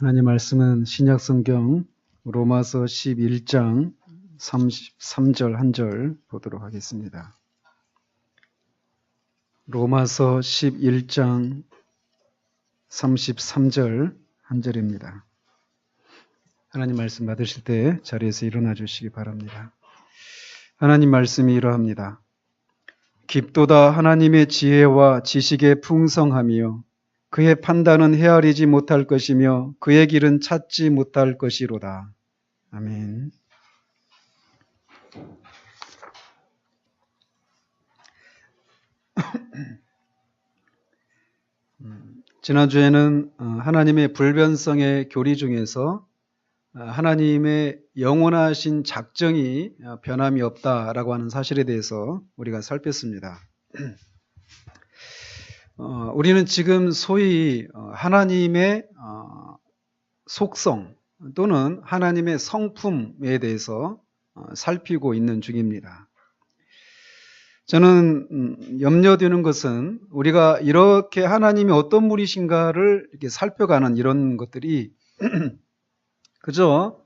하나님 말씀은 신약성경 로마서 11장 33절 한 절 보도록 하겠습니다. 로마서 11장 33절 한 절입니다. 하나님 말씀 받으실 때 자리에서 일어나 주시기 바랍니다. 하나님 말씀이 이러합니다. 깊도다 하나님의 지혜와 지식의 풍성하며 그의 판단은 헤아리지 못할 것이며 그의 길은 찾지 못할 것이로다. 아멘. 지난주에는 하나님의 불변성의 교리 중에서 하나님의 영원하신 작정이 변함이 없다라고 하는 사실에 대해서 우리가 살폈습니다. 우리는 지금 소위 하나님의 속성 또는 하나님의 성품에 대해서 살피고 있는 중입니다. 저는 염려되는 것은 우리가 이렇게 하나님이 어떤 분이신가를 이렇게 살펴가는 이런 것들이 그저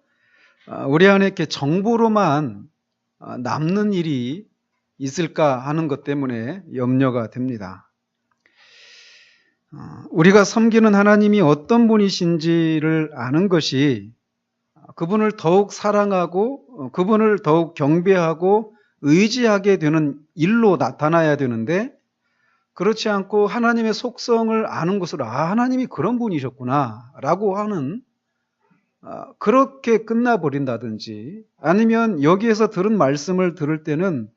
우리 안에 이렇게 정보로만 남는 일이 있을까 하는 것 때문에 염려가 됩니다. 우리가 섬기는 하나님이 어떤 분이신지를 아는 것이 그분을 더욱 사랑하고 그분을 더욱 경배하고 의지하게 되는 일로 나타나야 되는데 그렇지 않고 하나님의 속성을 아는 것으로 하나님이 그런 분이셨구나 라고 하는 그렇게 끝나버린다든지 아니면 여기에서 들은 말씀을 들을 때는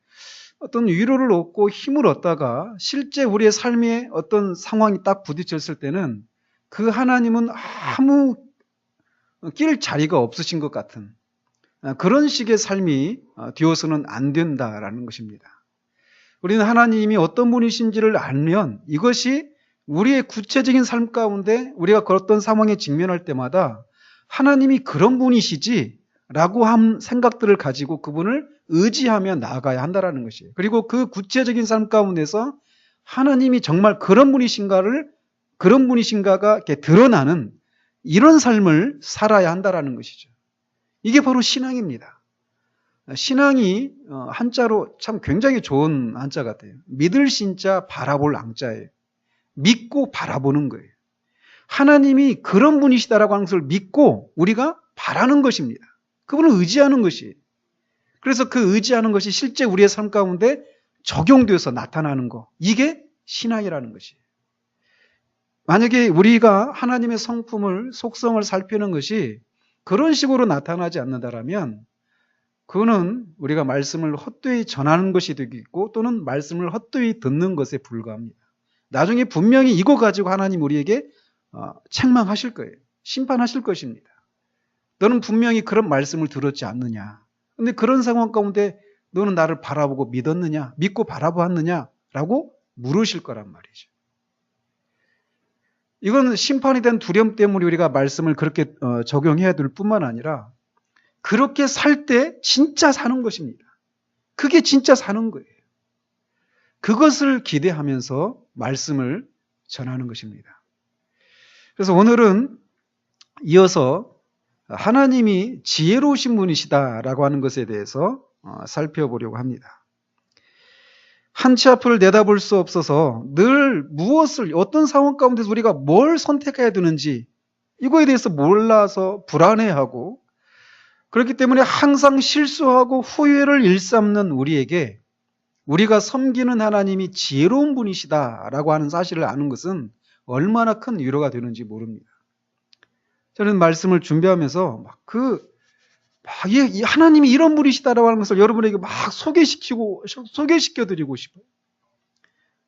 어떤 위로를 얻고 힘을 얻다가 실제 우리의 삶에 어떤 상황이 딱 부딪혔을 때는 그 하나님은 아무 낄 자리가 없으신 것 같은 그런 식의 삶이 되어서는 안 된다라는 것입니다. 우리는 하나님이 어떤 분이신지를 알면 이것이 우리의 구체적인 삶 가운데 우리가 어떤 상황에 직면할 때마다 하나님이 그런 분이시지 라고 한 생각들을 가지고 그분을 의지하며 나아가야 한다는 것이에요. 그리고 그 구체적인 삶 가운데서 하나님이 정말 그런 분이신가가 이렇게 드러나는 이런 삶을 살아야 한다는 것이죠. 이게 바로 신앙입니다. 신앙이 한자로 참 굉장히 좋은 한자 같아요. 믿을 신자 바라볼 앙자예요. 믿고 바라보는 거예요. 하나님이 그런 분이시다라고 하는 것을 믿고 우리가 바라는 것입니다. 그분을 의지하는 것이에요. 그래서 그 의지하는 것이 실제 우리의 삶 가운데 적용되어서 나타나는 것. 이게 신앙이라는 것이에요. 만약에 우리가 하나님의 성품을, 속성을 살피는 것이 그런 식으로 나타나지 않는다라면 그거는 우리가 말씀을 헛되이 전하는 것이 되겠고 또는 말씀을 헛되이 듣는 것에 불과합니다. 나중에 분명히 이거 가지고 하나님 우리에게 책망하실 거예요. 심판하실 것입니다. 너는 분명히 그런 말씀을 들었지 않느냐. 근데 그런 상황 가운데 너는 나를 바라보고 믿었느냐? 믿고 바라보았느냐? 라고 물으실 거란 말이죠. 이건 심판에 대한 두려움 때문에 우리가 말씀을 그렇게 적용해야 될 뿐만 아니라 그렇게 살 때 진짜 사는 것입니다. 그게 진짜 사는 거예요. 그것을 기대하면서 말씀을 전하는 것입니다. 그래서 오늘은 이어서 하나님이 지혜로우신 분이시다라고 하는 것에 대해서 살펴보려고 합니다. 한치 앞을 내다볼 수 없어서 늘 무엇을 어떤 상황 가운데서 우리가 뭘 선택해야 되는지 이거에 대해서 몰라서 불안해하고 그렇기 때문에 항상 실수하고 후회를 일삼는 우리에게 우리가 섬기는 하나님이 지혜로운 분이시다라고 하는 사실을 아는 것은 얼마나 큰 위로가 되는지 모릅니다. 저는 말씀을 준비하면서 이 하나님이 이런 분이시다라고 하는 것을 여러분에게 막 소개시켜드리고 싶어요.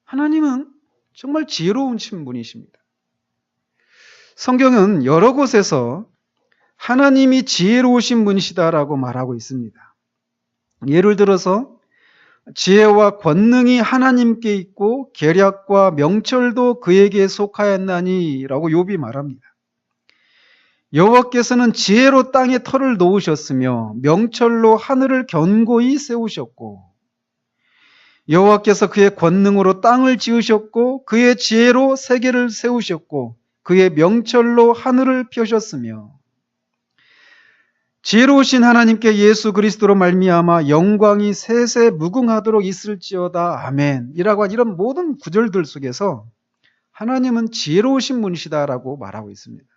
하나님은 정말 지혜로운 분이십니다. 성경은 여러 곳에서 하나님이 지혜로우신 분이시다라고 말하고 있습니다. 예를 들어서 지혜와 권능이 하나님께 있고 계략과 명철도 그에게 속하였나니 라고 욥이 말합니다. 여호와께서는 지혜로 땅에 터를 놓으셨으며 명철로 하늘을 견고히 세우셨고 여호와께서 그의 권능으로 땅을 지으셨고 그의 지혜로 세계를 세우셨고 그의 명철로 하늘을 펴셨으며 지혜로우신 하나님께 예수 그리스도로 말미암아 영광이 세세 무궁하도록 있을지어다. 아멘. 이라고 한 이런 모든 구절들 속에서 하나님은 지혜로우신 분이시다라고 말하고 있습니다.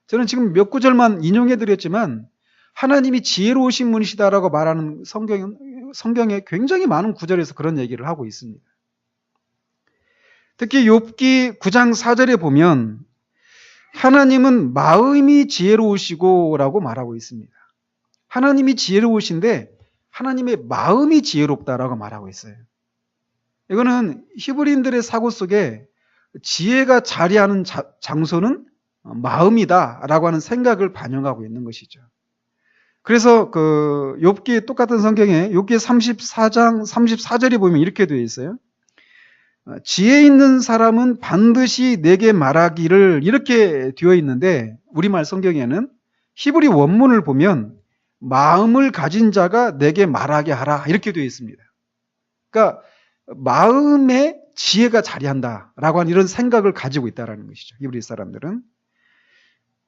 저는 지금 몇 구절만 인용해 드렸지만 하나님이 지혜로우신 분이시다라고 말하는 성경에 굉장히 많은 구절에서 그런 얘기를 하고 있습니다. 특히 욥기 9장 4절에 보면 하나님은 마음이 지혜로우시고 라고 말하고 있습니다. 하나님이 지혜로우신데 하나님의 마음이 지혜롭다라고 말하고 있어요. 이거는 히브리인들의 사고 속에 지혜가 자리하는 장소는 마음이다라고 하는 생각을 반영하고 있는 것이죠. 그래서 욥기 똑같은 성경에 욥기 34장 34절에 보면 이렇게 되어 있어요. 지혜 있는 사람은 반드시 내게 말하기를 이렇게 되어 있는데 우리말 성경에는 히브리 원문을 보면 마음을 가진 자가 내게 말하게 하라 이렇게 되어 있습니다. 그러니까 마음에 지혜가 자리한다라고 하는 이런 생각을 가지고 있다는 것이죠. 히브리 사람들은.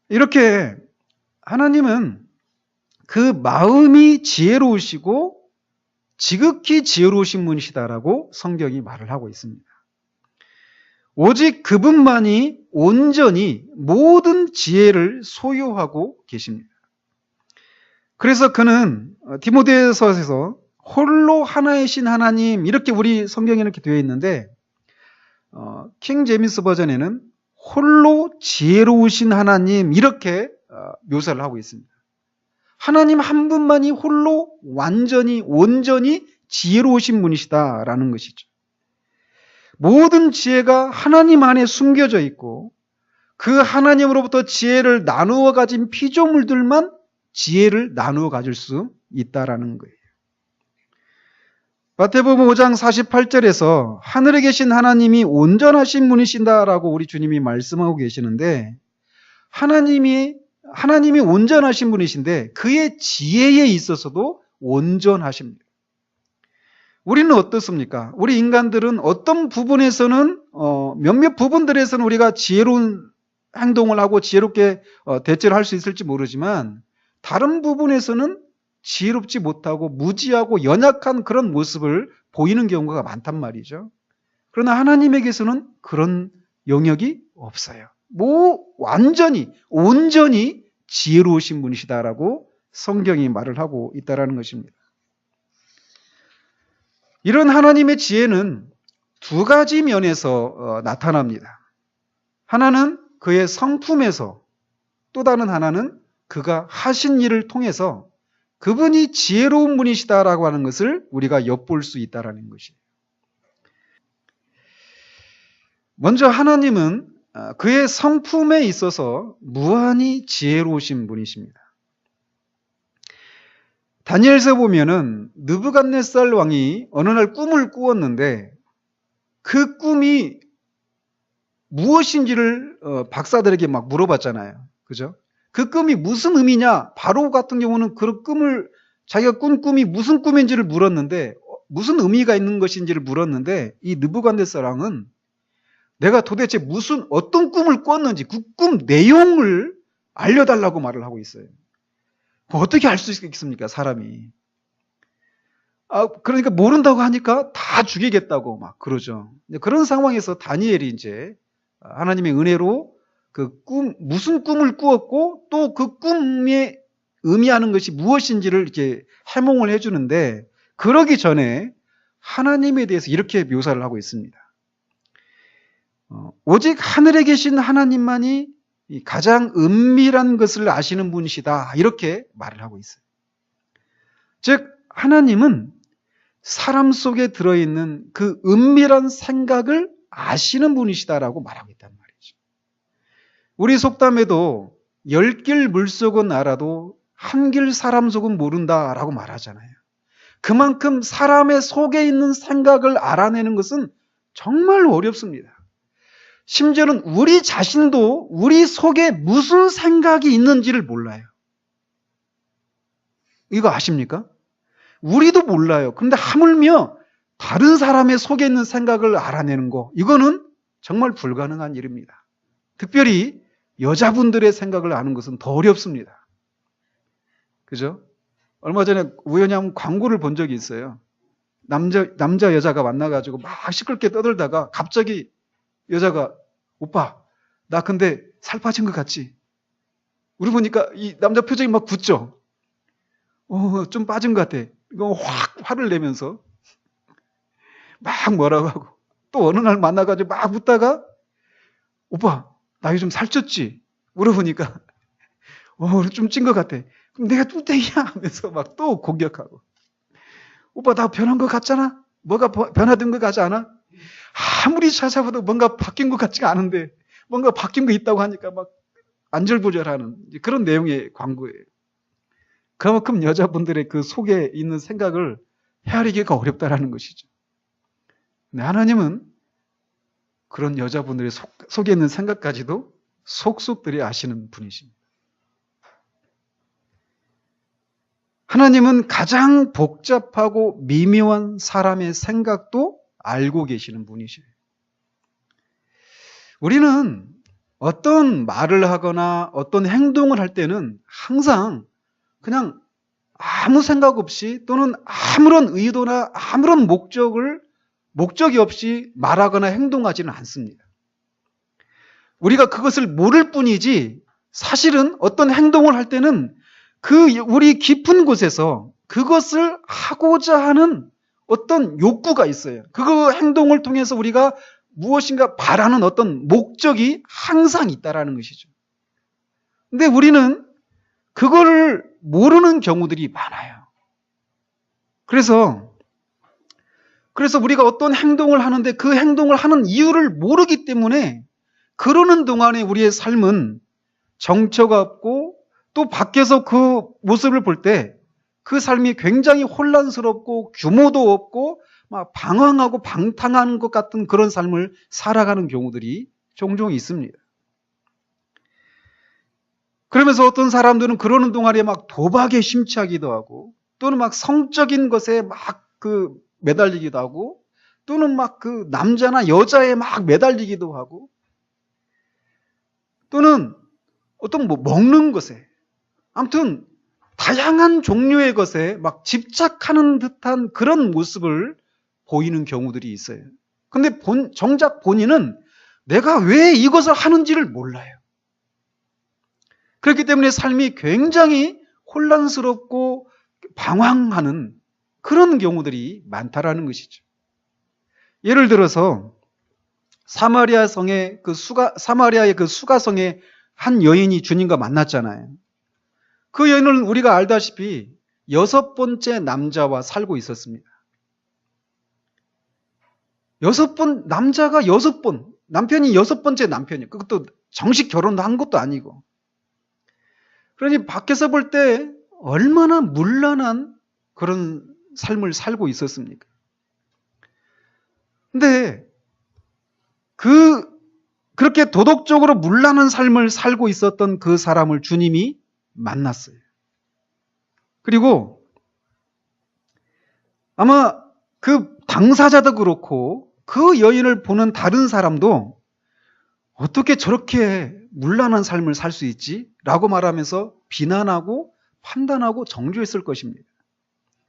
이렇게 하나님은 그 마음이 지혜로우시고 지극히 지혜로우신 분이시다라고 성경이 말을 하고 있습니다. 오직 그분만이 온전히 모든 지혜를 소유하고 계십니다. 그래서 그는 디모데서에서 홀로 하나이신 하나님 이렇게 우리 성경에 이렇게 되어 있는데 킹 제임스 버전에는 홀로 지혜로우신 하나님 이렇게 묘사를 하고 있습니다. 하나님 한 분만이 홀로 완전히 온전히 지혜로우신 분이시다라는 것이죠. 모든 지혜가 하나님 안에 숨겨져 있고 그 하나님으로부터 지혜를 나누어 가진 피조물들만 지혜를 나누어 가질 수 있다라는 거예요. 마태복음 5장 48절에서 하늘에 계신 하나님이 온전하신 분이신다라고 우리 주님이 말씀하고 계시는데 하나님이 온전하신 분이신데 그의 지혜에 있어서도 온전하십니다. 우리는 어떻습니까? 우리 인간들은 어떤 부분에서는 몇몇 부분들에서는 우리가 지혜로운 행동을 하고 지혜롭게 대처를 할 수 있을지 모르지만 다른 부분에서는 지혜롭지 못하고 무지하고 연약한 그런 모습을 보이는 경우가 많단 말이죠. 그러나 하나님에게서는 그런 영역이 없어요. 완전히 온전히 지혜로우신 분이시다라고 성경이 말을 하고 있다라는 것입니다. 이런 하나님의 지혜는 두 가지 면에서 나타납니다. 하나는 그의 성품에서, 또 다른 하나는 그가 하신 일을 통해서 그분이 지혜로운 분이시다라고 하는 것을 우리가 엿볼 수 있다라는 것이에요. 먼저 하나님은 그의 성품에 있어서 무한히 지혜로우신 분이십니다. 다니엘서 보면은 느부갓네살 왕이 어느 날 꿈을 꾸었는데 그 꿈이 무엇인지를 박사들에게 막 물어봤잖아요. 그죠? 그 꿈이 무슨 의미냐? 바로 같은 경우는 그 꿈을 자기가 꾼 꿈이 무슨 꿈인지를 물었는데 무슨 의미가 있는 것인지를 물었는데 이 느부갓네살 왕은 내가 도대체 어떤 꿈을 꿨는지 그 꿈 내용을 알려달라고 말을 하고 있어요. 어떻게 알 수 있겠습니까, 사람이? 그러니까 모른다고 하니까 다 죽이겠다고 막 그러죠. 그런 상황에서 다니엘이 이제 하나님의 은혜로 무슨 꿈을 꾸었고 또 그 꿈에 의미하는 것이 무엇인지를 이렇게 해몽을 해주는데 그러기 전에 하나님에 대해서 이렇게 묘사를 하고 있습니다. 오직 하늘에 계신 하나님만이 가장 은밀한 것을 아시는 분이시다. 이렇게 말을 하고 있어요. 즉 하나님은 사람 속에 들어있는 그 은밀한 생각을 아시는 분이시다라고 말하고 있단 말이죠. 우리 속담에도 10길 물속은 알아도 1길 사람 속은 모른다라고 말하잖아요. 그만큼 사람의 속에 있는 생각을 알아내는 것은 정말 어렵습니다. 심지어는 우리 자신도 우리 속에 무슨 생각이 있는지를 몰라요. 이거 아십니까? 우리도 몰라요. 그런데 하물며 다른 사람의 속에 있는 생각을 알아내는 거, 이거는 정말 불가능한 일입니다. 특별히 여자분들의 생각을 아는 것은 더 어렵습니다. 그죠? 얼마 전에 우연히 한번 광고를 본 적이 있어요. 남자 여자가 만나가지고 막 시끄럽게 떠들다가 갑자기 여자가 오빠, 나 근데 살 빠진 것 같지? 우리 보니까 이 남자 표정이 막 굳죠? 좀 빠진 것 같아. 이거 확 화를 내면서 막 뭐라고 하고 또 어느 날 만나가지고 막 웃다가 오빠, 나 요즘 살쪘지? 물어보니까 좀 찐 것 같아. 그럼 내가 뚱땡이야 하면서 막 또 공격하고 오빠 나 변한 것 같잖아? 뭐가 변화된 것 같지 않아? 아무리 찾아봐도 뭔가 바뀐 것 같지가 않은데 뭔가 바뀐 거 있다고 하니까 막 안절부절하는 그런 내용의 광고예요. 그만큼 여자분들의 그 속에 있는 생각을 헤아리기가 어렵다라는 것이죠. 근데 하나님은 그런 여자분들의 속에 있는 생각까지도 속속들이 아시는 분이십니다. 하나님은 가장 복잡하고 미묘한 사람의 생각도 알고 계시는 분이셔요. 우리는 어떤 말을 하거나 어떤 행동을 할 때는 항상 그냥 아무 생각 없이 또는 아무런 의도나 아무런 목적이 없이 말하거나 행동하지는 않습니다. 우리가 그것을 모를 뿐이지 사실은 어떤 행동을 할 때는 우리 깊은 곳에서 그것을 하고자 하는 어떤 욕구가 있어요. 그 행동을 통해서 우리가 무엇인가 바라는 어떤 목적이 항상 있다라는 것이죠. 근데 우리는 그거를 모르는 경우들이 많아요. 그래서 우리가 어떤 행동을 하는데 그 행동을 하는 이유를 모르기 때문에 그러는 동안에 우리의 삶은 정처가 없고 또 밖에서 그 모습을 볼 때 그 삶이 굉장히 혼란스럽고 규모도 없고 막 방황하고 방탕한 것 같은 그런 삶을 살아가는 경우들이 종종 있습니다. 그러면서 어떤 사람들은 그러는 동안에 막 도박에 심취하기도 하고 또는 막 성적인 것에 막 매달리기도 하고 또는 막 그 남자나 여자에 막 매달리기도 하고 또는 어떤 먹는 것에 아무튼 다양한 종류의 것에 막 집착하는 듯한 그런 모습을 보이는 경우들이 있어요. 근데 정작 본인은 내가 왜 이것을 하는지를 몰라요. 그렇기 때문에 삶이 굉장히 혼란스럽고 방황하는 그런 경우들이 많다라는 것이죠. 예를 들어서 사마리아의 그 수가성에 한 여인이 주님과 만났잖아요. 그 여인은 우리가 알다시피 6번째 남자와 살고 있었습니다. 남자가 6번, 남편이 6번째 남편이에요. 그것도 정식 결혼도 한 것도 아니고. 그러니 밖에서 볼 때 얼마나 문란한 그런 삶을 살고 있었습니까? 근데 그렇게 도덕적으로 문란한 삶을 살고 있었던 그 사람을 주님이 만났어요. 그리고 아마 그 당사자도 그렇고 그 여인을 보는 다른 사람도 어떻게 저렇게 문란한 삶을 살 수 있지? 라고 말하면서 비난하고 판단하고 정죄했을 것입니다.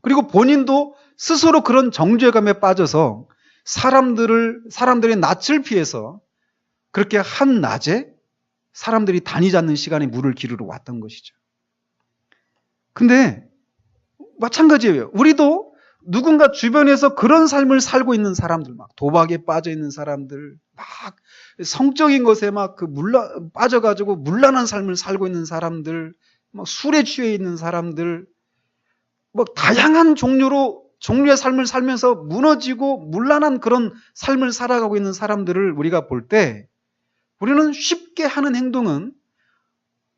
그리고 본인도 스스로 그런 정죄감에 빠져서 사람들의 낯을 피해서 그렇게 한낮에 사람들이 다니지 않는 시간에 물을 기르러 왔던 것이죠. 근데 마찬가지예요. 우리도 누군가 주변에서 그런 삶을 살고 있는 사람들, 막 도박에 빠져 있는 사람들, 막 성적인 것에 막 빠져가지고 문란한 삶을 살고 있는 사람들, 막 술에 취해 있는 사람들, 뭐 다양한 종류의 삶을 살면서 무너지고 문란한 그런 삶을 살아가고 있는 사람들을 우리가 볼 때 우리는 쉽게 하는 행동은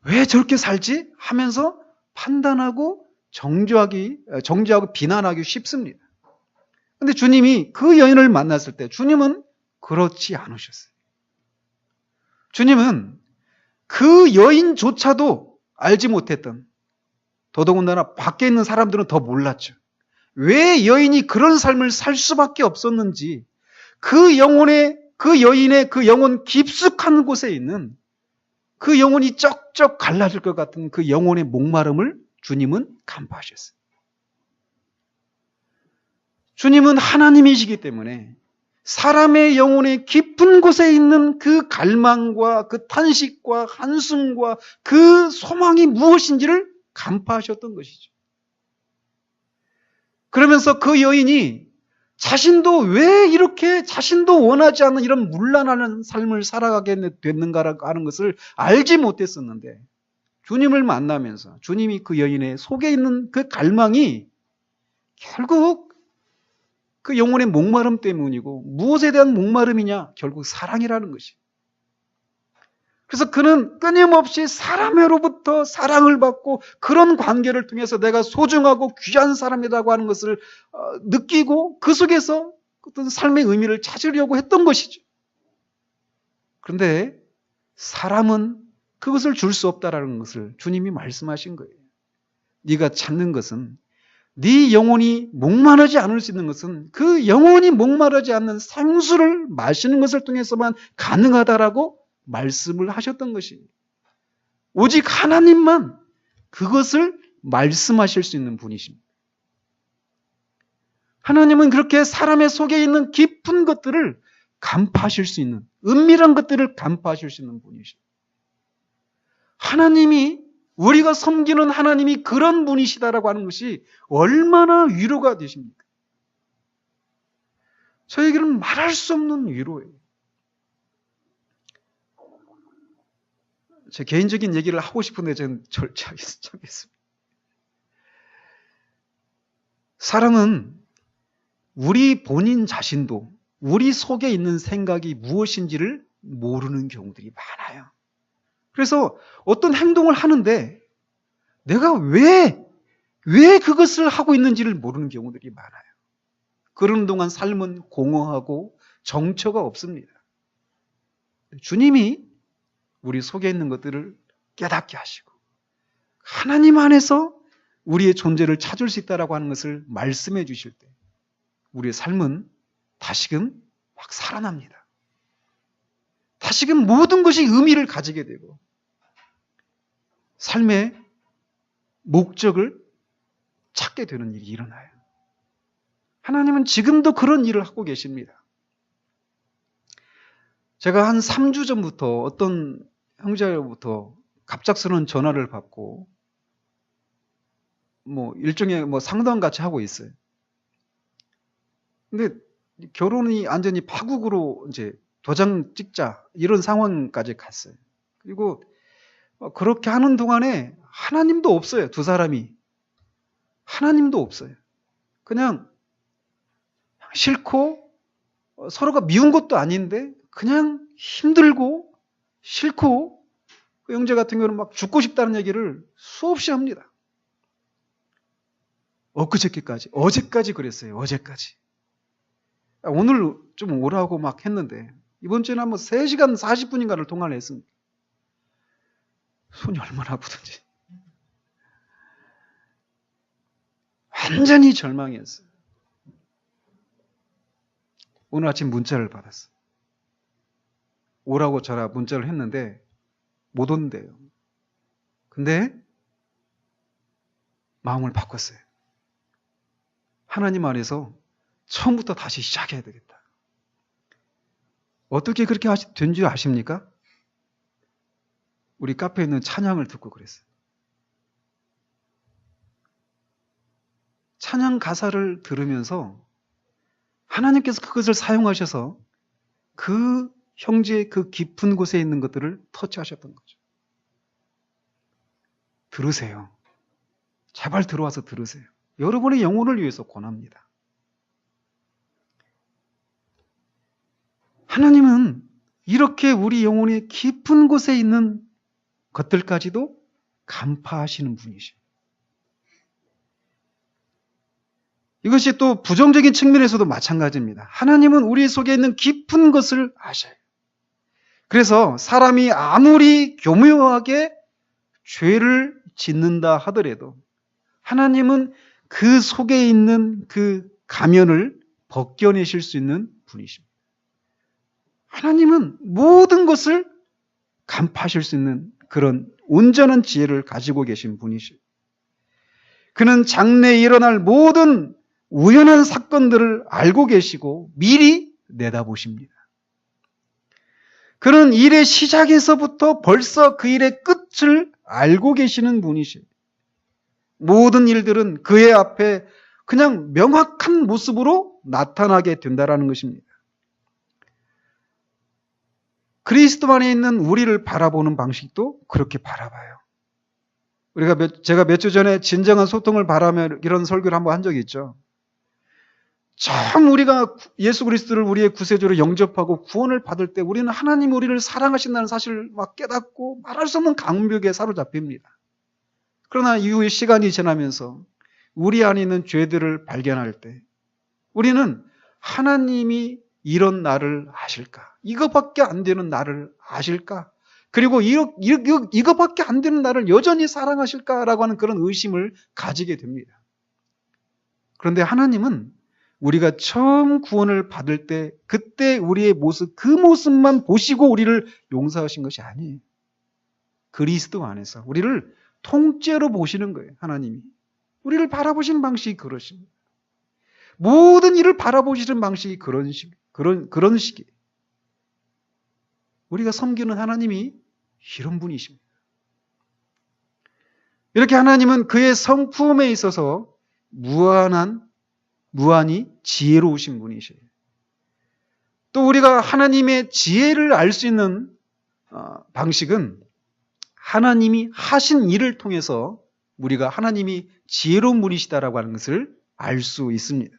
왜 저렇게 살지? 하면서 판단하고 정죄하고 비난하기 쉽습니다. 그런데 주님이 그 여인을 만났을 때 주님은 그렇지 않으셨어요. 주님은 그 여인조차도 알지 못했던, 더더군다나 밖에 있는 사람들은 더 몰랐죠. 왜 여인이 그런 삶을 살 수밖에 없었는지 그 여인의 그 영혼 깊숙한 곳에 있는 그 영혼이 쩍쩍 갈라질 것 같은 그 영혼의 목마름을 주님은 간파하셨어요. 주님은 하나님이시기 때문에 사람의 영혼의 깊은 곳에 있는 그 갈망과 그 탄식과 한숨과 그 소망이 무엇인지를 간파하셨던 것이죠. 그러면서 그 여인이 자신도 왜 이렇게 자신도 원하지 않는 이런 문란하는 삶을 살아가게 됐는가라고 하는 것을 알지 못했었는데 주님을 만나면서 주님이 그 여인의 속에 있는 그 갈망이 결국 그 영혼의 목마름 때문이고 무엇에 대한 목마름이냐? 결국 사랑이라는 것이. 그래서 그는 끊임없이 사람으로부터 사랑을 받고 그런 관계를 통해서 내가 소중하고 귀한 사람이라고 하는 것을 느끼고 그 속에서 어떤 삶의 의미를 찾으려고 했던 것이죠. 그런데 사람은 그것을 줄 수 없다라는 것을 주님이 말씀하신 거예요. 네가 찾는 것은 네 영혼이 목마르지 않을 수 있는 것은 그 영혼이 목마르지 않는 생수를 마시는 것을 통해서만 가능하다라고 말씀을 하셨던 것입니다. 오직 하나님만 그것을 말씀하실 수 있는 분이십니다. 하나님은 그렇게 사람의 속에 있는 깊은 것들을 간파하실 수 있는, 은밀한 것들을 간파하실 수 있는 분이십니다. 하나님이, 우리가 섬기는 하나님이 그런 분이시다라고 하는 것이 얼마나 위로가 되십니까? 저에게는 말할 수 없는 위로예요. 제 개인적인 얘기를 하고 싶은데 저는 참겠습니다. 사람은 우리 본인 자신도 우리 속에 있는 생각이 무엇인지를 모르는 경우들이 많아요. 그래서 어떤 행동을 하는데 내가 왜 그것을 하고 있는지를 모르는 경우들이 많아요. 그러는 동안 삶은 공허하고 정처가 없습니다. 주님이 우리 속에 있는 것들을 깨닫게 하시고 하나님 안에서 우리의 존재를 찾을 수 있다라고 하는 것을 말씀해 주실 때 우리의 삶은 다시금 막 살아납니다. 다시금 모든 것이 의미를 가지게 되고 삶의 목적을 찾게 되는 일이 일어나요. 하나님은 지금도 그런 일을 하고 계십니다. 제가 한 3주 전부터 어떤 형제로부터 갑작스러운 전화를 받고 일종의 상담 같이 하고 있어요. 근데 결혼이 완전히 파국으로 이제 도장 찍자 이런 상황까지 갔어요. 그리고 그렇게 하는 동안에 하나님도 없어요. 두 사람이. 하나님도 없어요. 그냥 싫고 서로가 미운 것도 아닌데 그냥 힘들고 싫고 그 형제 같은 경우는 막 죽고 싶다는 얘기를 수없이 합니다. 엊그저께까지, 어제까지 그랬어요. 어제까지. 오늘 좀 오라고 막 했는데 이번 주에는 한번 3시간 40분인가를 통화를 했습니다. 손이 얼마나 아프던지. 완전히 절망이었어요. 오늘 아침 문자를 받았어요. 오라고 전화 문자를 했는데 못 온대요. 근데 마음을 바꿨어요. 하나님 안에서 처음부터 다시 시작해야 되겠다. 어떻게 그렇게 된 줄 아십니까? 우리 카페에 있는 찬양을 듣고 그랬어요. 찬양 가사를 들으면서 하나님께서 그것을 사용하셔서 그 형제의 그 깊은 곳에 있는 것들을 터치하셨던 거죠. 들으세요. 제발 들어와서 들으세요. 여러분의 영혼을 위해서 권합니다. 하나님은 이렇게 우리 영혼의 깊은 곳에 있는 것들까지도 간파하시는 분이십니다. 이것이 또 부정적인 측면에서도 마찬가지입니다. 하나님은 우리 속에 있는 깊은 것을 아셔요. 그래서 사람이 아무리 교묘하게 죄를 짓는다 하더라도 하나님은 그 속에 있는 그 가면을 벗겨내실 수 있는 분이십니다. 하나님은 모든 것을 간파하실 수 있는 그런 온전한 지혜를 가지고 계신 분이시오. 그는 장래에 일어날 모든 우연한 사건들을 알고 계시고 미리 내다보십니다. 그는 일의 시작에서부터 벌써 그 일의 끝을 알고 계시는 분이시오. 모든 일들은 그의 앞에 그냥 명확한 모습으로 나타나게 된다는 것입니다. 그리스도 안에 있는 우리를 바라보는 방식도 그렇게 바라봐요. 제가 몇 주 전에 진정한 소통을 바라며 이런 설교를 한번 한 적이 있죠. 처음 우리가 예수 그리스도를 우리의 구세주로 영접하고 구원을 받을 때 우리는 하나님 우리를 사랑하신다는 사실을 막 깨닫고 말할 수 없는 감격에 사로잡힙니다. 그러나 이후에 시간이 지나면서 우리 안에 있는 죄들을 발견할 때 우리는 하나님이 이런 나를 아실까? 이것밖에 안 되는 나를 아실까? 그리고 이것밖에 안 되는 나를 여전히 사랑하실까라고 하는 그런 의심을 가지게 됩니다. 그런데 하나님은 우리가 처음 구원을 받을 때 그때 우리의 모습, 그 모습만 보시고 우리를 용서하신 것이 아니에요. 그리스도 안에서 우리를 통째로 보시는 거예요. 하나님이. 우리를 바라보시는 방식이 그러십니다. 모든 일을 바라보시는 방식이 그런 식이에요. 우리가 섬기는 하나님이 이런 분이십니다. 이렇게 하나님은 그의 성품에 있어서 무한히 지혜로우신 분이셔요. 또 우리가 하나님의 지혜를 알 수 있는 방식은 하나님이 하신 일을 통해서 우리가 하나님이 지혜로운 분이시다라고 하는 것을 알 수 있습니다.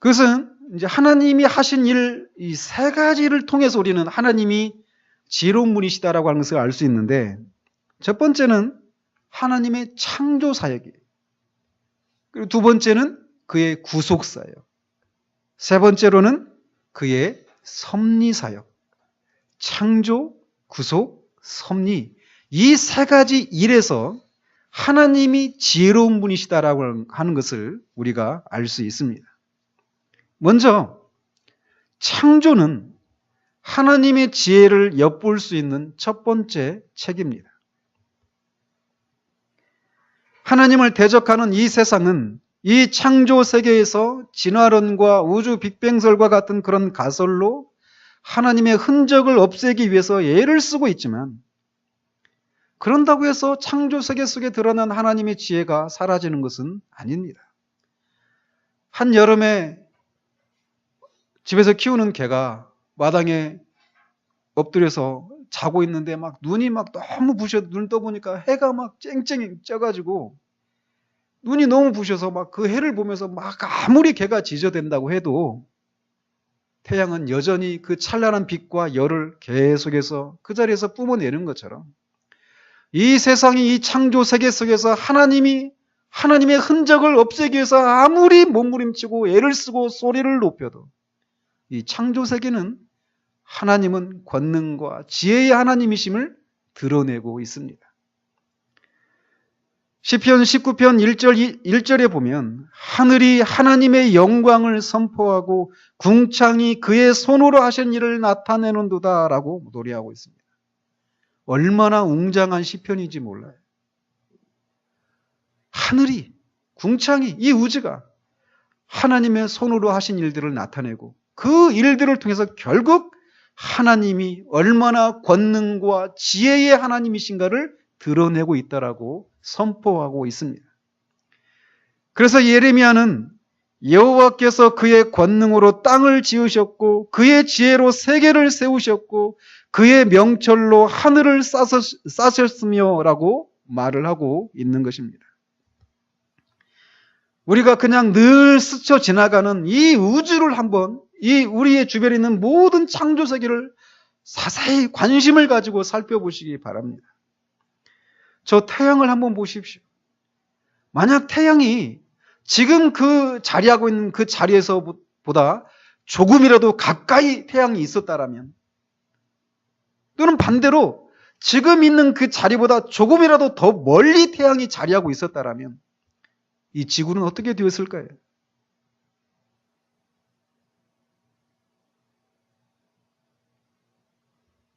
그것은 이제 하나님이 하신 일, 이 세 가지를 통해서 우리는 하나님이 지혜로운 분이시다라고 하는 것을 알 수 있는데, 첫 번째는 하나님의 창조 사역이에요. 그리고 두 번째는 그의 구속 사역. 세 번째로는 그의 섭리 사역. 창조, 구속, 섭리. 이 세 가지 일에서 하나님이 지혜로운 분이시다라고 하는 것을 우리가 알 수 있습니다. 먼저 창조는 하나님의 지혜를 엿볼 수 있는 첫 번째 책입니다. 하나님을 대적하는 이 세상은 이 창조 세계에서 진화론과 우주 빅뱅설과 같은 그런 가설로 하나님의 흔적을 없애기 위해서 애를 쓰고 있지만, 그런다고 해서 창조 세계 속에 드러난 하나님의 지혜가 사라지는 것은 아닙니다. 한 여름에 집에서 키우는 개가 마당에 엎드려서 자고 있는데 막 눈이 막 너무 부셔, 눈 떠보니까 해가 막 쨍쨍 쪄가지고 눈이 너무 부셔서 막 그 해를 보면서 막 아무리 개가 지저댄다고 해도 태양은 여전히 그 찬란한 빛과 열을 계속해서 그 자리에서 뿜어내는 것처럼, 이 세상이 이 창조 세계 속에서 하나님의 흔적을 없애기 위해서 아무리 몸부림치고 애를 쓰고 소리를 높여도 이 창조 세계는 하나님은 권능과 지혜의 하나님이심을 드러내고 있습니다. 시편 19편 1절에 보면 하늘이 하나님의 영광을 선포하고 궁창이 그의 손으로 하신 일을 나타내는도다 라고 노래하고 있습니다. 얼마나 웅장한 시편인지 몰라요. 하늘이, 궁창이, 이 우주가 하나님의 손으로 하신 일들을 나타내고 그 일들을 통해서 결국 하나님이 얼마나 권능과 지혜의 하나님이신가를 드러내고 있다라고 선포하고 있습니다. 그래서 예레미야는 여호와께서 그의 권능으로 땅을 지으셨고 그의 지혜로 세계를 세우셨고 그의 명철로 하늘을 싸셨으며 라고 말을 하고 있는 것입니다. 우리가 그냥 늘 스쳐 지나가는 이 우주를 한번, 이 우리의 주변에 있는 모든 창조 세계를 자세히 관심을 가지고 살펴보시기 바랍니다. 저 태양을 한번 보십시오. 만약 태양이 지금 그 자리하고 있는 그 자리에서보다 조금이라도 가까이 태양이 있었다라면, 또는 반대로 지금 있는 그 자리보다 조금이라도 더 멀리 태양이 자리하고 있었다라면 이 지구는 어떻게 되었을까요?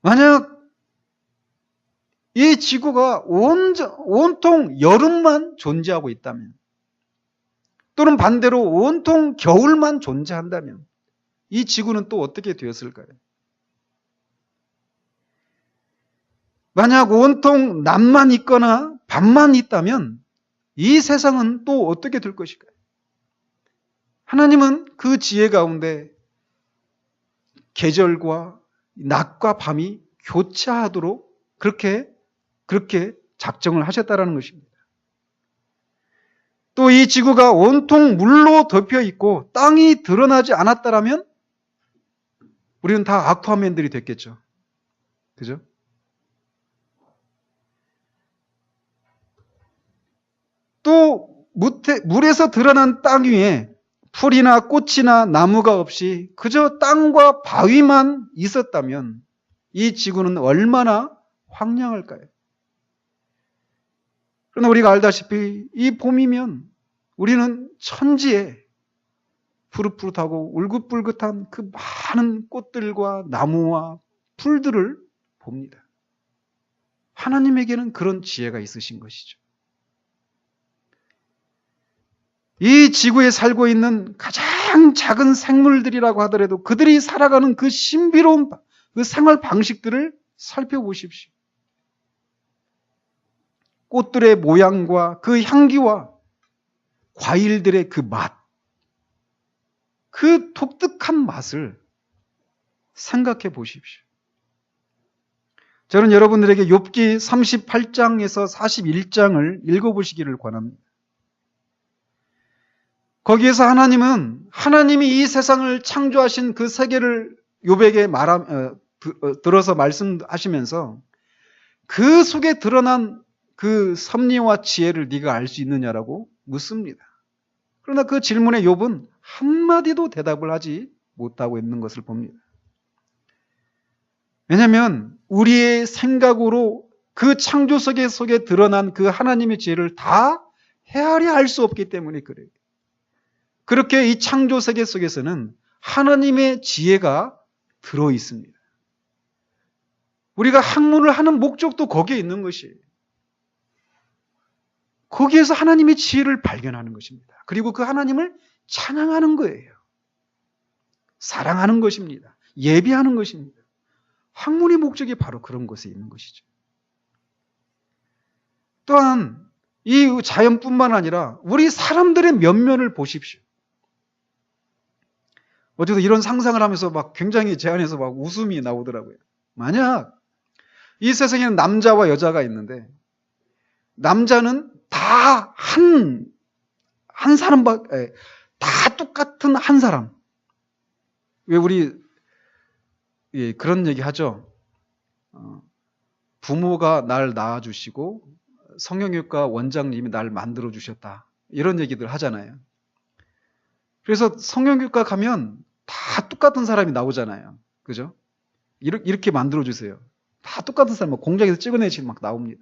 만약 이 지구가 온통 여름만 존재하고 있다면, 또는 반대로 온통 겨울만 존재한다면 이 지구는 또 어떻게 되었을까요? 만약 온통 낮만 있거나 밤만 있다면 이 세상은 또 어떻게 될 것일까요? 하나님은 그 지혜 가운데 계절과 낮과 밤이 교차하도록 그렇게 작정을 하셨다라는 것입니다. 또 이 지구가 온통 물로 덮여 있고 땅이 드러나지 않았다라면 우리는 다 아쿠아맨들이 됐겠죠. 그죠? 또 물에서 드러난 땅 위에 풀이나 꽃이나 나무가 없이 그저 땅과 바위만 있었다면 이 지구는 얼마나 황량할까요? 그러나 우리가 알다시피 이 봄이면 우리는 천지에 푸릇푸릇하고 울긋불긋한 그 많은 꽃들과 나무와 풀들을 봅니다. 하나님에게는 그런 지혜가 있으신 것이죠. 이 지구에 살고 있는 가장 작은 생물들이라고 하더라도 그들이 살아가는 그 신비로운 그 생활 방식들을 살펴보십시오. 꽃들의 모양과 그 향기와 과일들의 그 맛, 그 독특한 맛을 생각해 보십시오. 저는 여러분들에게 욥기 38장에서 41장을 읽어보시기를 권합니다. 거기에서 하나님은 하나님이 이 세상을 창조하신 그 세계를 욥에게 들어서 말씀하시면서 그 속에 드러난 그 섭리와 지혜를 네가 알 수 있느냐라고 묻습니다. 그러나 그 질문에 욥은 한마디도 대답을 하지 못하고 있는 것을 봅니다. 왜냐하면 우리의 생각으로 그 창조 세계 속에 드러난 그 하나님의 지혜를 다 헤아려 알 수 없기 때문에 그래요. 그렇게 이 창조 세계 속에서는 하나님의 지혜가 들어 있습니다. 우리가 학문을 하는 목적도 거기에 있는 것이에요. 거기에서 하나님의 지혜를 발견하는 것입니다. 그리고 그 하나님을 찬양하는 거예요. 사랑하는 것입니다. 예배하는 것입니다. 학문의 목적이 바로 그런 것에 있는 것이죠. 또한 이 자연뿐만 아니라 우리 사람들의 면면을 보십시오. 어제도 이런 상상을 하면서 막 굉장히 제 안에서 막 웃음이 나오더라고요. 만약 이 세상에는 남자와 여자가 있는데 남자는 다 한 사람, 다 똑같은 한 사람. 왜 우리 그런 얘기 하죠. 부모가 날 낳아주시고 성형외과 원장님이 날 만들어주셨다. 이런 얘기들 하잖아요. 그래서 성형외과 가면 다 똑같은 사람이 나오잖아요. 그죠? 이렇게 만들어주세요. 다 똑같은 사람, 공장에서 찍어내지 막 나옵니다.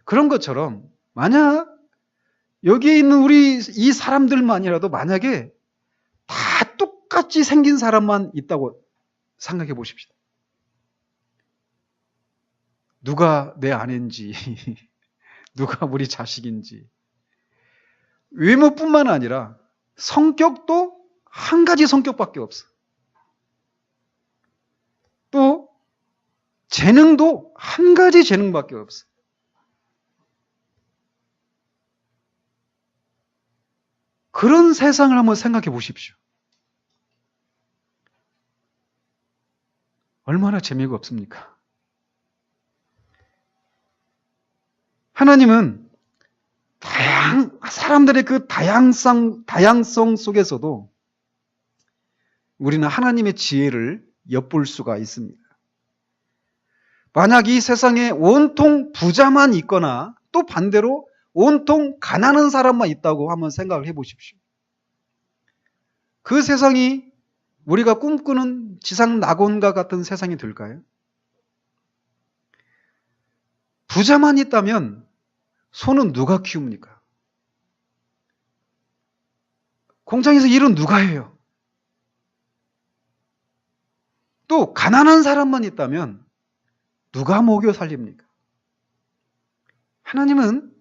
그런 것처럼 만약 여기에 있는 우리 이 사람들만이라도 만약에 다 똑같이 생긴 사람만 있다고 생각해 보십시다. 누가 내 아내인지, 누가 우리 자식인지, 외모뿐만 아니라 성격도 한 가지 성격밖에 없어. 또 재능도 한 가지 재능밖에 없어. 그런 세상을 한번 생각해 보십시오. 얼마나 재미가 없습니까? 하나님은 사람들의 그 다양성 속에서도 우리는 하나님의 지혜를 엿볼 수가 있습니다. 만약 이 세상에 온통 부자만 있거나 또 반대로 온통 가난한 사람만 있다고 한번 생각을 해보십시오. 그 세상이 우리가 꿈꾸는 지상 낙원과 같은 세상이 될까요? 부자만 있다면 소는 누가 키웁니까? 공장에서 일은 누가 해요? 또 가난한 사람만 있다면 누가 먹여 살립니까? 하나님은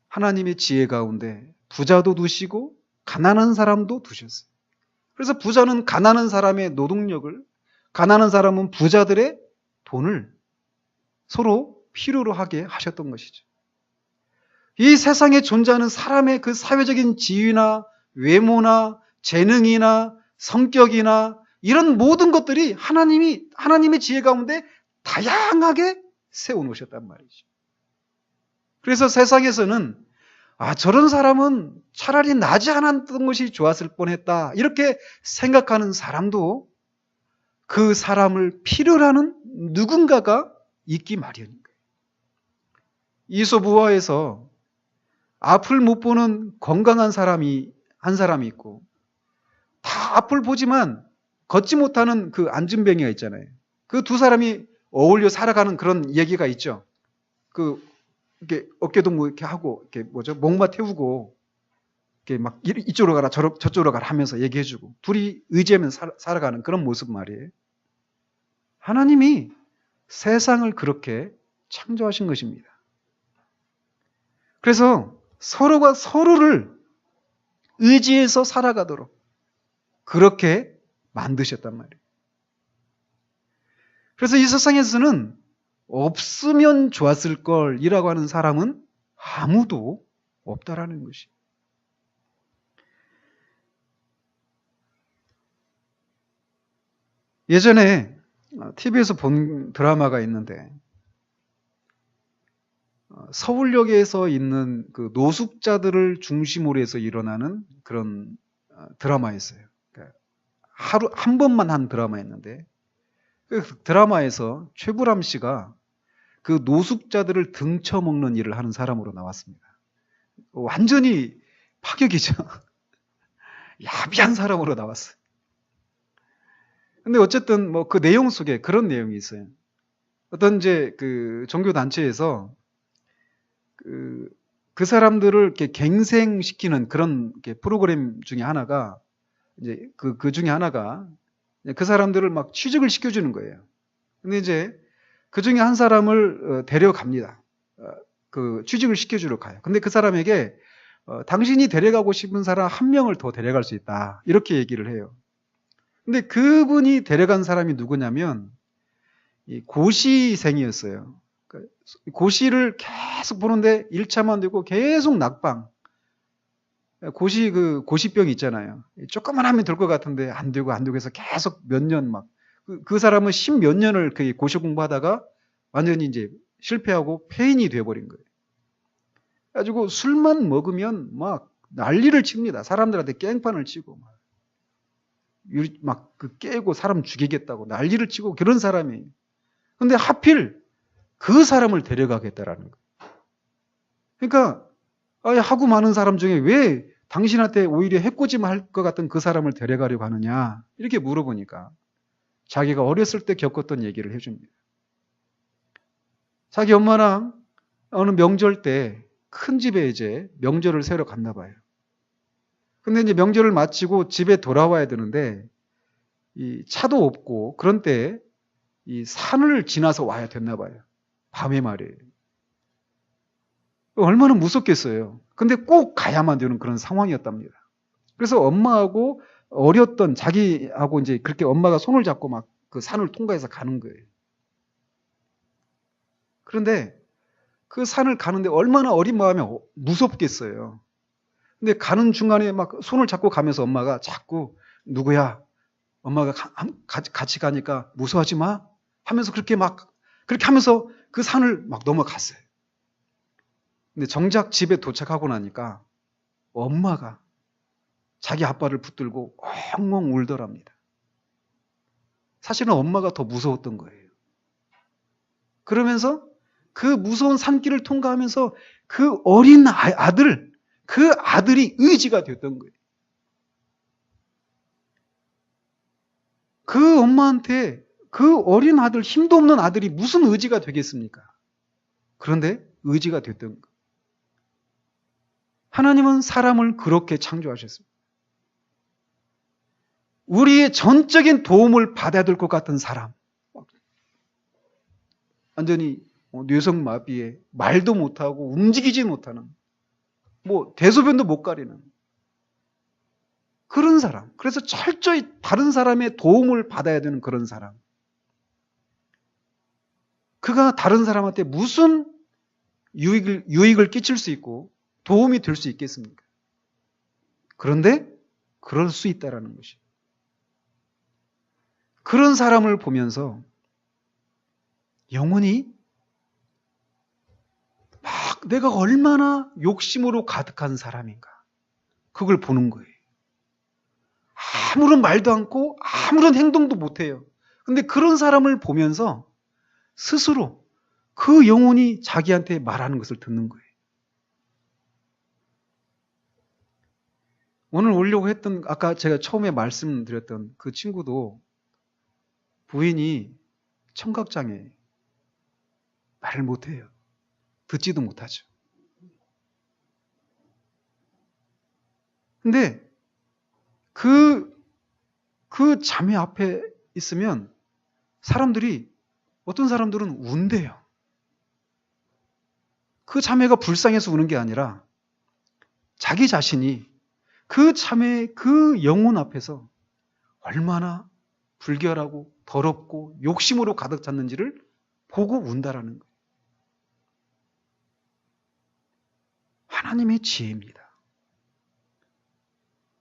하나님의 지혜 가운데 부자도 두시고 가난한 사람도 두셨어요. 그래서 부자는 가난한 사람의 노동력을, 가난한 사람은 부자들의 돈을 서로 필요로 하게 하셨던 것이죠. 이 세상에 존재하는 사람의 그 사회적인 지위나 외모나 재능이나 성격이나 이런 모든 것들이 하나님의 지혜 가운데 다양하게 세워놓으셨단 말이죠. 그래서 세상에서는 저런 사람은 차라리 나지 않았던 것이 좋았을 뻔했다, 이렇게 생각하는 사람도 그 사람을 필요로 하는 누군가가 있기 마련인 거예요. 이솝우화에서 앞을 못 보는 건강한 사람이 한 사람이 있고, 다 앞을 보지만 걷지 못하는 그 안진뱅이가 있잖아요. 그 두 사람이 어울려 살아가는 그런 얘기가 있죠. 이렇게 어깨동무 이렇게 하고, 이렇게 목마 태우고, 이렇게 막 이쪽으로 가라, 저쪽으로 가라 하면서 얘기해주고, 둘이 의지하면서 살아가는 그런 모습 말이에요. 하나님이 세상을 그렇게 창조하신 것입니다. 그래서 서로가 서로를 의지해서 살아가도록 그렇게 만드셨단 말이에요. 그래서 이 세상에서는 없으면 좋았을 걸이라고 하는 사람은 아무도 없다라는 것이. 예전에 TV에서 본 드라마가 있는데, 서울역에서 있는 그 노숙자들을 중심으로 해서 일어나는 그런 드라마였어요. 그러니까 하루 한 번만 한 드라마였는데, 그 드라마에서 최불암 씨가 그 노숙자들을 등쳐먹는 일을 하는 사람으로 나왔습니다. 완전히 파격이죠. 야비한 사람으로 나왔어요. 근데 어쨌든 그 내용 속에 그런 내용이 있어요. 어떤 그 종교단체에서 그 사람들을 이렇게 갱생시키는 그런 프로그램 중에 하나가, 이제 그 중에 하나가 그 사람들을 막 취직을 시켜주는 거예요. 근데 그 중에 한 사람을 데려갑니다. 그 취직을 시켜주러 가요. 근데 그 사람에게 당신이 데려가고 싶은 사람 한 명을 더 데려갈 수 있다, 이렇게 얘기를 해요. 근데 그분이 데려간 사람이 누구냐면 이 고시생이었어요. 고시를 계속 보는데 1차만 되고 계속 낙방. 고시병이 있잖아요. 조금만 하면 될 것 같은데 안 되고 해서 계속 몇 년 그 사람은 10몇 년을 고시 공부하다가 완전히 이제 실패하고 폐인이 되어버린 거예요. 그래가지고 술만 먹으면 막 난리를 칩니다. 사람들한테 깽판을 치고 깨고 사람 죽이겠다고 난리를 치고 그런 사람이에요. 근데 하필 그 사람을 데려가겠다라는 거예요. 그러니까 하고 많은 사람 중에 왜 당신한테 오히려 해코지할 것 같은 그 사람을 데려가려고 하느냐, 이렇게 물어보니까 자기가 어렸을 때 겪었던 얘기를 해줍니다. 자기 엄마랑 어느 명절 때 큰 집에 이제 명절을 새러 갔나 봐요. 근데 이제 명절을 마치고 집에 돌아와야 되는데 이 차도 없고 그런 때 이 산을 지나서 와야 됐나 봐요. 밤에 말이에요. 얼마나 무섭겠어요. 근데 꼭 가야만 되는 그런 상황이었답니다. 그래서 엄마하고 어렸던 자기하고 이제 그렇게 엄마가 손을 잡고 막 그 산을 통과해서 가는 거예요. 그런데 그 산을 가는데 얼마나 어린 마음에 무섭겠어요. 근데 가는 중간에 막 손을 잡고 가면서 엄마가 자꾸 누구야? 엄마가 같이 가니까 무서워하지 마? 하면서 그렇게 하면서 그 산을 막 넘어갔어요. 근데 정작 집에 도착하고 나니까 엄마가 자기 아빠를 붙들고 엉엉 울더랍니다. 사실은 엄마가 더 무서웠던 거예요. 그러면서 그 무서운 산길을 통과하면서 그 어린 그 아들이 의지가 됐던 거예요. 그 엄마한테 그 어린 아들, 힘도 없는 아들이 무슨 의지가 되겠습니까? 그런데 의지가 됐던 거예요. 하나님은 사람을 그렇게 창조하셨습니다. 우리의 전적인 도움을 받아야 될 것 같은 사람, 완전히 뇌성마비에 말도 못하고 움직이지 못하는, 대소변도 못 가리는 그런 사람. 그래서 철저히 다른 사람의 도움을 받아야 되는 그런 사람. 그가 다른 사람한테 무슨 유익을 끼칠 수 있고 도움이 될 수 있겠습니까? 그런데 그럴 수 있다라는 것이. 그런 사람을 보면서 영혼이 막 내가 얼마나 욕심으로 가득한 사람인가. 그걸 보는 거예요. 아무런 말도 않고 아무런 행동도 못해요. 근데 그런 사람을 보면서 스스로 그 영혼이 자기한테 말하는 것을 듣는 거예요. 오늘 오려고 했던, 아까 제가 처음에 말씀드렸던 그 친구도 부인이 청각장애, 말을 못해요. 듣지도 못하죠. 근데 그 자매 앞에 있으면 어떤 사람들은 운대요. 그 자매가 불쌍해서 우는 게 아니라 자기 자신이 그 자매의 그 영혼 앞에서 얼마나 불결하고 더럽고 욕심으로 가득 찼는지를 보고 운다라는 거예요. 하나님의 지혜입니다.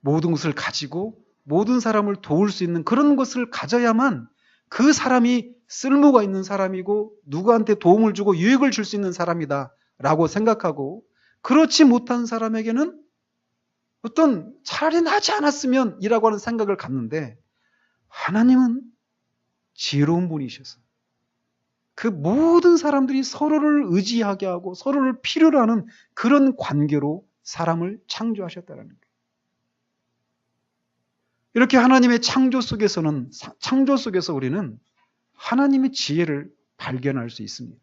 모든 것을 가지고 모든 사람을 도울 수 있는 그런 것을 가져야만 그 사람이 쓸모가 있는 사람이고 누구한테 도움을 주고 유익을 줄 수 있는 사람이다 라고 생각하고, 그렇지 못한 사람에게는 어떤 차라리 나지 않았으면 이라고 하는 생각을 갖는데, 하나님은 지혜로운 분이셔서 그 모든 사람들이 서로를 의지하게 하고 서로를 필요로 하는 그런 관계로 사람을 창조하셨다는 거예요. 이렇게 하나님의 창조 속에서 우리는 하나님의 지혜를 발견할 수 있습니다.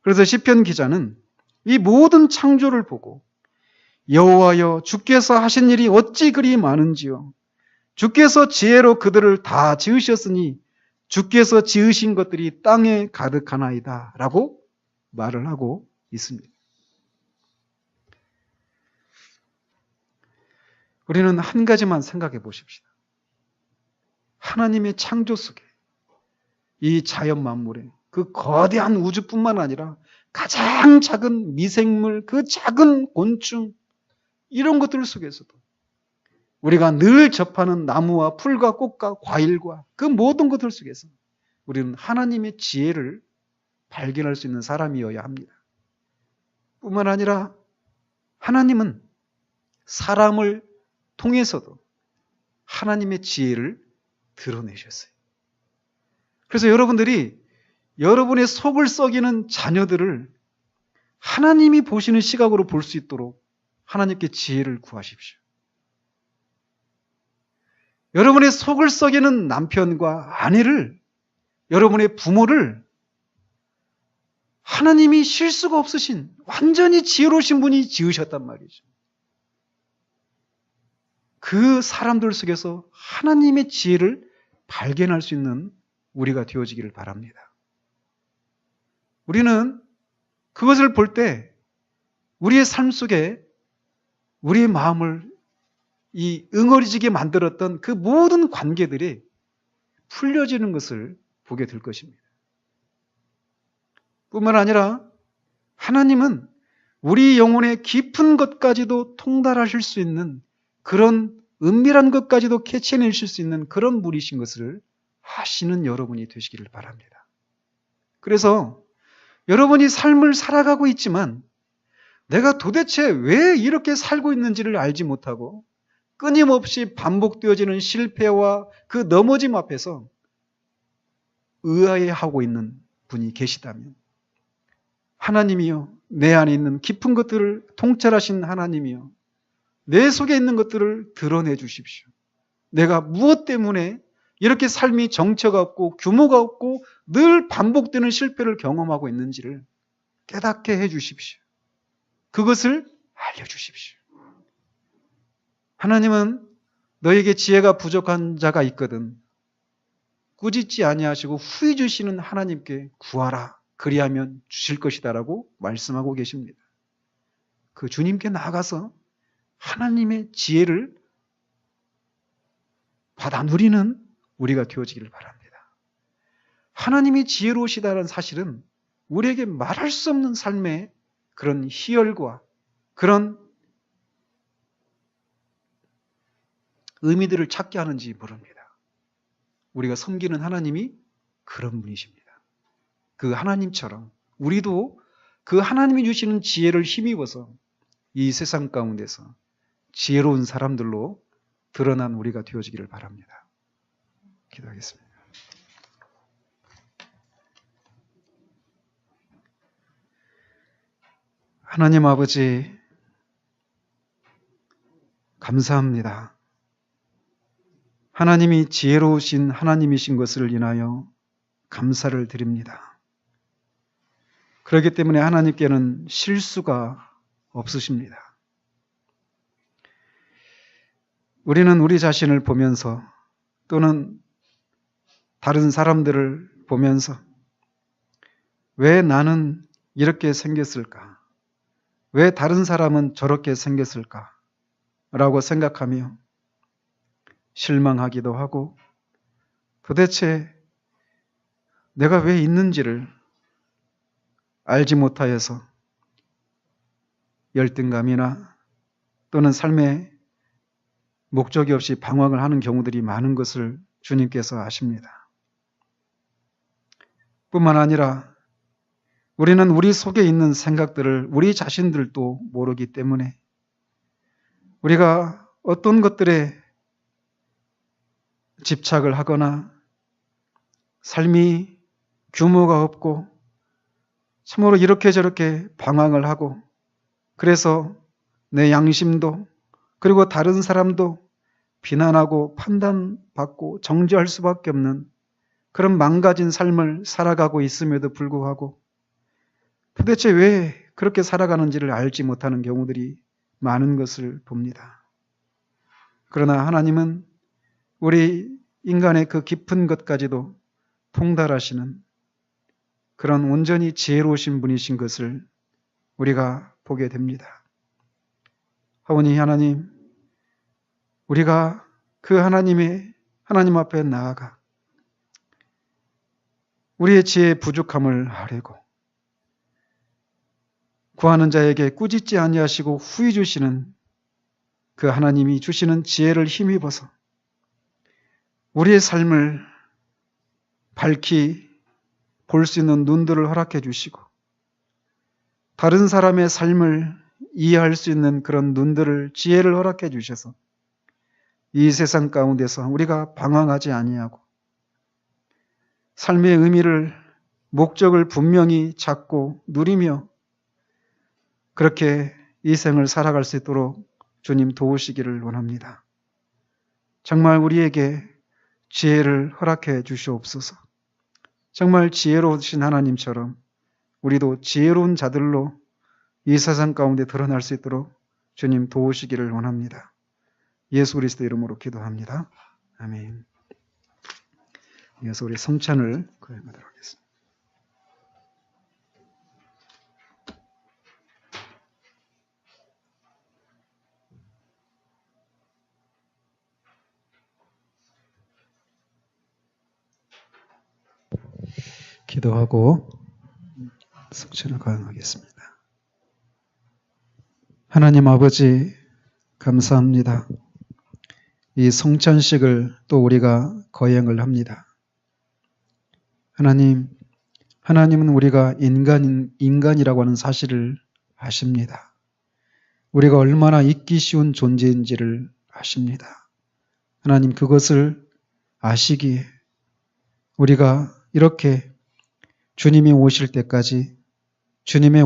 그래서 시편 기자는 이 모든 창조를 보고 여호와여 주께서 하신 일이 어찌 그리 많은지요. 주께서 지혜로 그들을 다 지으셨으니 주께서 지으신 것들이 땅에 가득하나이다 라고 말을 하고 있습니다. 우리는 한 가지만 생각해 보십시다. 하나님의 창조 속에 이 자연 만물에 그 거대한 우주뿐만 아니라 가장 작은 미생물, 그 작은 곤충, 이런 것들 속에서도 우리가 늘 접하는 나무와 풀과 꽃과 과일과 그 모든 것들 속에서 우리는 하나님의 지혜를 발견할 수 있는 사람이어야 합니다. 뿐만 아니라 하나님은 사람을 통해서도 하나님의 지혜를 드러내셨어요. 그래서 여러분들이 여러분의 속을 썩이는 자녀들을 하나님이 보시는 시각으로 볼 수 있도록 하나님께 지혜를 구하십시오. 여러분의 속을 썩이는 남편과 아내를, 여러분의 부모를 하나님이 실수가 없으신 완전히 지혜로우신 분이 지으셨단 말이죠. 그 사람들 속에서 하나님의 지혜를 발견할 수 있는 우리가 되어지기를 바랍니다. 우리는 그것을 볼 때 우리의 삶 속에 우리의 마음을 이 응어리지게 만들었던 그 모든 관계들이 풀려지는 것을 보게 될 것입니다. 뿐만 아니라 하나님은 우리 영혼의 깊은 것까지도 통달하실 수 있는 그런 은밀한 것까지도 캐치해내실 수 있는 그런 분이신 것을 아시는 여러분이 되시기를 바랍니다. 그래서 여러분이 삶을 살아가고 있지만 내가 도대체 왜 이렇게 살고 있는지를 알지 못하고 끊임없이 반복되어지는 실패와 그 넘어짐 앞에서 의아해하고 있는 분이 계시다면, 하나님이여, 내 안에 있는 깊은 것들을 통찰하신 하나님이여, 내 속에 있는 것들을 드러내 주십시오. 내가 무엇 때문에 이렇게 삶이 정처가 없고 규모가 없고 늘 반복되는 실패를 경험하고 있는지를 깨닫게 해 주십시오. 그것을 알려주십시오. 하나님은 너에게 지혜가 부족한 자가 있거든 꾸짖지 아니하시고 후히 주시는 하나님께 구하라 그리하면 주실 것이다라고 말씀하고 계십니다. 그 주님께 나아가서 하나님의 지혜를 받아 누리는 우리가 되어지기를 바랍니다. 하나님이 지혜로우시다는 사실은 우리에게 말할 수 없는 삶의 그런 희열과 그런 의미들을 찾게 하는지 모릅니다. 우리가 섬기는 하나님이 그런 분이십니다. 그 하나님처럼 우리도 그 하나님이 주시는 지혜를 힘입어서 이 세상 가운데서 지혜로운 사람들로 드러난 우리가 되어지기를 바랍니다. 기도하겠습니다. 하나님 아버지, 감사합니다. 하나님이 지혜로우신 하나님이신 것을 인하여 감사를 드립니다. 그렇기 때문에 하나님께는 실수가 없으십니다. 우리는 우리 자신을 보면서 또는 다른 사람들을 보면서 왜 나는 이렇게 생겼을까? 왜 다른 사람은 저렇게 생겼을까? 라고 생각하며 실망하기도 하고 도대체 내가 왜 있는지를 알지 못하여서 열등감이나 또는 삶에 목적이 없이 방황을 하는 경우들이 많은 것을 주님께서 아십니다. 뿐만 아니라 우리는 우리 속에 있는 생각들을 우리 자신들도 모르기 때문에 우리가 어떤 것들에 집착을 하거나 삶이 규모가 없고 참으로 이렇게 저렇게 방황을 하고 그래서 내 양심도 그리고 다른 사람도 비난하고 판단받고 정죄할 수밖에 없는 그런 망가진 삶을 살아가고 있음에도 불구하고 도대체 왜 그렇게 살아가는지를 알지 못하는 경우들이 많은 것을 봅니다. 그러나 하나님은 우리 인간의 그 깊은 것까지도 통달하시는 그런 온전히 지혜로우신 분이신 것을 우리가 보게 됩니다. 하오니 하나님, 우리가 그 하나님 앞에 나아가 우리의 지혜의 부족함을 아뢰고 구하는 자에게 꾸짖지 아니하시고 후히 주시는 그 하나님이 주시는 지혜를 힘입어서 우리의 삶을 밝히 볼 수 있는 눈들을 허락해 주시고 다른 사람의 삶을 이해할 수 있는 그런 눈들을 지혜를 허락해 주셔서 이 세상 가운데서 우리가 방황하지 아니하고 삶의 의미를 목적을 분명히 찾고 누리며 그렇게 이 생을 살아갈 수 있도록 주님 도우시기를 원합니다. 정말 우리에게 지혜를 허락해 주시옵소서. 정말 지혜로우신 하나님처럼 우리도 지혜로운 자들로 이 세상 가운데 드러날 수 있도록 주님 도우시기를 원합니다. 예수 그리스도 이름으로 기도합니다. 아멘. 이어서 우리 성찬을 거행하도록 하겠습니다. 기도하고 성찬을 거행하겠습니다. 하나님 아버지, 감사합니다. 이 성찬식을 또 우리가 거행을 합니다. 하나님은 우리가 인간이라고 하는 사실을 아십니다. 우리가 얼마나 잊기 쉬운 존재인지를 아십니다. 하나님, 그것을 아시기에 우리가 이렇게 주님이 오실 때까지 주님의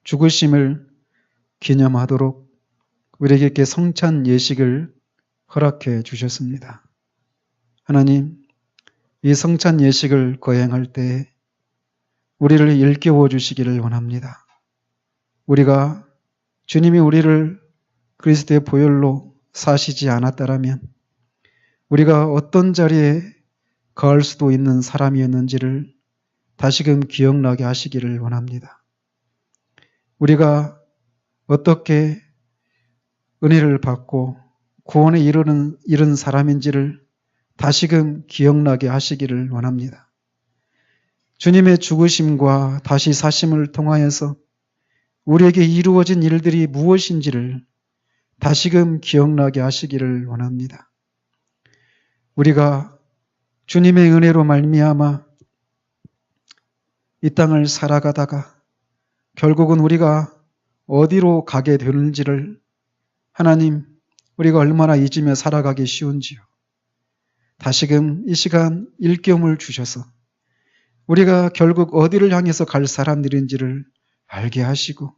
죽으심을 기념하도록 우리에게 이렇게 성찬 예식을 허락해 주셨습니다. 하나님, 이 성찬 예식을 거행할 때 우리를 일깨워 주시기를 원합니다. 우리가 주님이 우리를 그리스도의 보혈로 사시지 않았다라면 우리가 어떤 자리에 거할 수도 있는 사람이었는지를 다시금 기억나게 하시기를 원합니다. 우리가 어떻게 은혜를 받고 구원에 이른 사람인지를 다시금 기억나게 하시기를 원합니다. 주님의 죽으심과 다시 사심을 통하여서 우리에게 이루어진 일들이 무엇인지를 다시금 기억나게 하시기를 원합니다. 우리가 주님의 은혜로 말미암아 이 땅을 살아가다가 결국은 우리가 어디로 가게 되는지를 하나님, 우리가 얼마나 잊으며 살아가기 쉬운지요. 다시금 이 시간 일깨움을 주셔서 우리가 결국 어디를 향해서 갈 사람들인지를 알게 하시고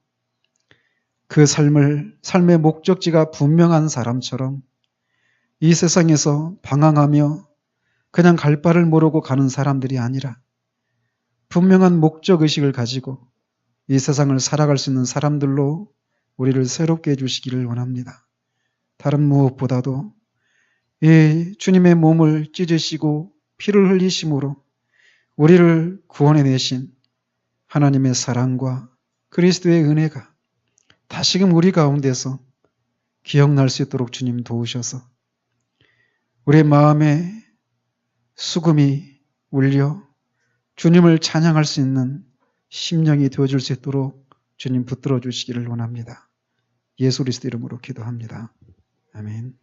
그 삶의 목적지가 분명한 사람처럼 이 세상에서 방황하며 그냥 갈 바를 모르고 가는 사람들이 아니라 분명한 목적의식을 가지고 이 세상을 살아갈 수 있는 사람들로 우리를 새롭게 해주시기를 원합니다. 다른 무엇보다도 이 주님의 몸을 찢으시고 피를 흘리심으로 우리를 구원해내신 하나님의 사랑과 그리스도의 은혜가 다시금 우리 가운데서 기억날 수 있도록 주님 도우셔서 우리의 마음에 수금이 울려 주님을 찬양할 수 있는 심령이 되어줄 수 있도록 주님 붙들어 주시기를 원합니다. 예수 그리스도 이름으로 기도합니다. 아멘.